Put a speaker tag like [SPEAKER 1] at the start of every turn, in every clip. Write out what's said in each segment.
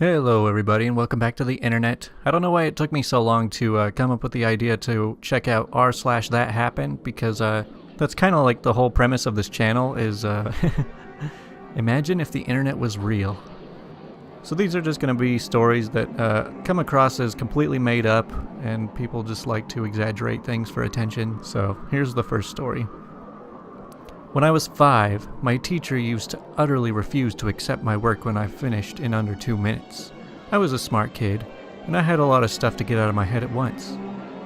[SPEAKER 1] Hello everybody and welcome back to the internet. I don't know why it took me so long to come up with the idea to check out r/thatHappened because that's kind of like the whole premise of this channel is imagine if the internet was real. So these are just going to be stories that come across as completely made up and people just like to exaggerate things for attention. So here's the first story. When I was 5, my teacher used to utterly refuse to accept my work when I finished in under 2 minutes. I was a smart kid, and I had a lot of stuff to get out of my head at once.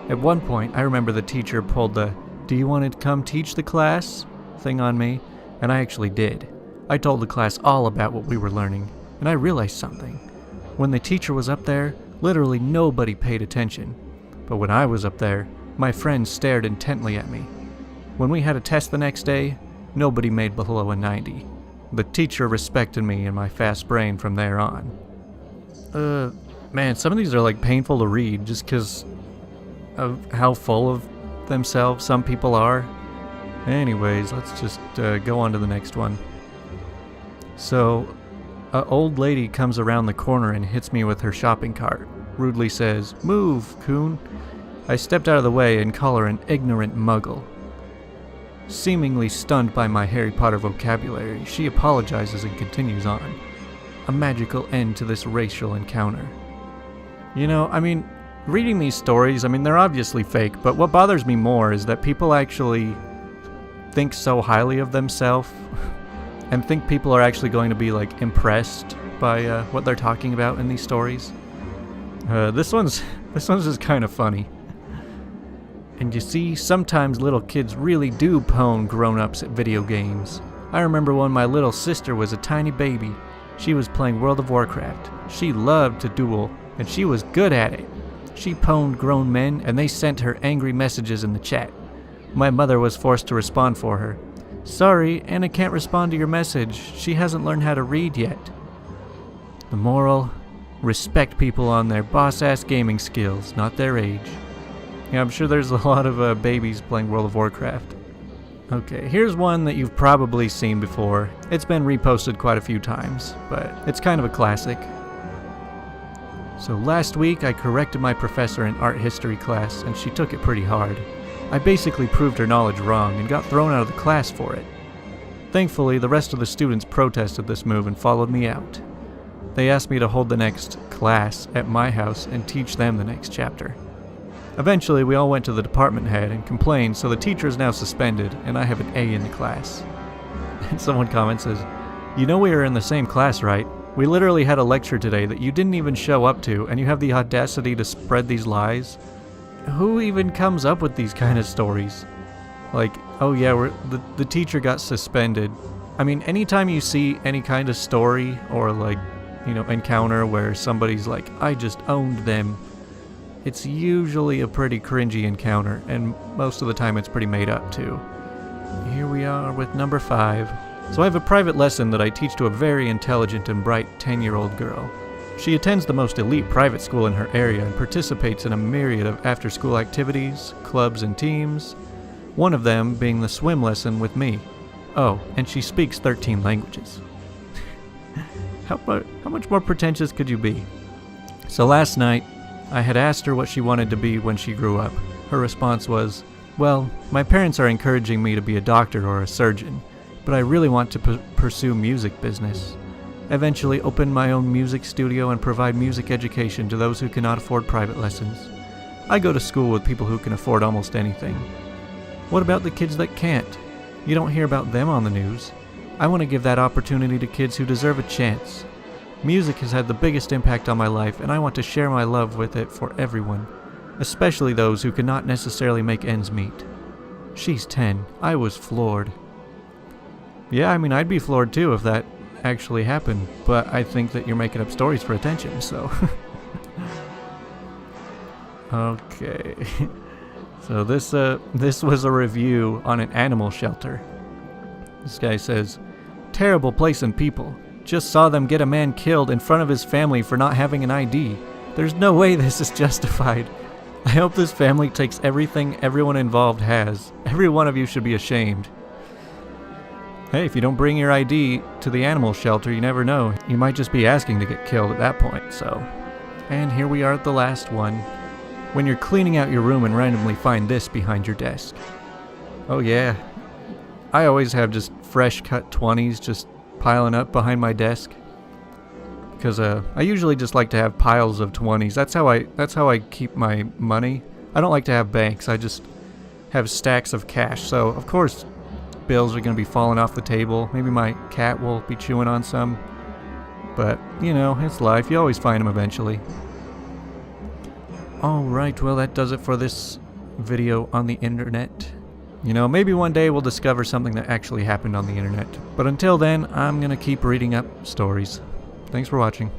[SPEAKER 1] At one point, I remember the teacher pulled the "do you want to come teach the class?" thing on me, and I actually did. I told the class all about what we were learning, and I realized something. When the teacher was up there, literally nobody paid attention. But when I was up there, my friends stared intently at me. When we had a test the next day, nobody made below a 90. The teacher respected me and my fast brain from there on. Man, some of these are like painful to read just because of how full of themselves some people are. Anyways, let's just go on to the next one. So, an old lady comes around the corner and hits me with her shopping cart. Rudely says, "Move, coon." I stepped out of the way and call her an ignorant muggle. Seemingly stunned by my Harry Potter vocabulary, she apologizes and continues on. A magical end to this racial encounter. You know, reading these stories, they're obviously fake, but what bothers me more is that people actually think so highly of themselves and think people are actually going to be, impressed by what they're talking about in these stories. This one's just kind of funny. And you see, sometimes little kids really do pwn grown-ups at video games. I remember when my little sister was a tiny baby. She was playing World of Warcraft. She loved to duel, and she was good at it. She pwned grown men, and they sent her angry messages in the chat. My mother was forced to respond for her. "Sorry, Anna can't respond to your message. She hasn't learned how to read yet." The moral? Respect people on their boss-ass gaming skills, not their age. Yeah, I'm sure there's a lot of babies playing World of Warcraft. Okay, here's one that you've probably seen before. It's been reposted quite a few times, but it's kind of a classic. So last week I corrected my professor in art history class, and she took it pretty hard. I basically proved her knowledge wrong and got thrown out of the class for it. Thankfully, the rest of the students protested this move and followed me out. They asked me to hold the next class at my house and teach them the next chapter. Eventually, we all went to the department head and complained, so the teacher is now suspended, and I have an A in the class. And someone comments, says, "You know we are in the same class, right? We literally had a lecture today that you didn't even show up to, and you have the audacity to spread these lies? Who even comes up with these kind of stories? Like, oh yeah, the teacher got suspended." Anytime you see any kind of story or encounter where somebody's like, "I just owned them," it's usually a pretty cringy encounter, and most of the time it's pretty made up too. Here we are with number 5. So I have a private lesson that I teach to a very intelligent and bright 10-year-old girl. She attends the most elite private school in her area and participates in a myriad of after-school activities, clubs, and teams, one of them being the swim lesson with me. Oh, and she speaks 13 languages. How much more pretentious could you be? So last night, I had asked her what she wanted to be when she grew up. Her response was, "Well, my parents are encouraging me to be a doctor or a surgeon, but I really want to pursue music business. Eventually open my own music studio and provide music education to those who cannot afford private lessons. I go to school with people who can afford almost anything. What about the kids that can't? You don't hear about them on the news. I want to give that opportunity to kids who deserve a chance. Music has had the biggest impact on my life, and I want to share my love with it for everyone, especially those who cannot necessarily make ends meet." She's 10. I was floored. Yeah, I'd be floored too if that actually happened, but I think that you're making up stories for attention, so. Okay. So this was a review on an animal shelter. This guy says, "Terrible place and people. Just saw them get a man killed in front of his family for not having an ID. There's no way this is justified. I hope this family takes everything everyone involved has. Every one of you should be ashamed." Hey, if you don't bring your ID to the animal shelter, you never know. You might just be asking to get killed at that point, so. And here we are at the last one. When you're cleaning out your room and randomly find this behind your desk. Oh yeah. I always have just fresh cut 20s just piling up behind my desk. Because I usually just like to have piles of 20s. That's how I keep my money. I don't like to have banks. I just have stacks of cash. So, of course, bills are going to be falling off the table. Maybe my cat will be chewing on some. But, you know, it's life. You always find them eventually. Alright, well that does it for this video on the internet. You know, maybe one day we'll discover something that actually happened on the internet. But until then, I'm going to keep reading up stories. Thanks for watching.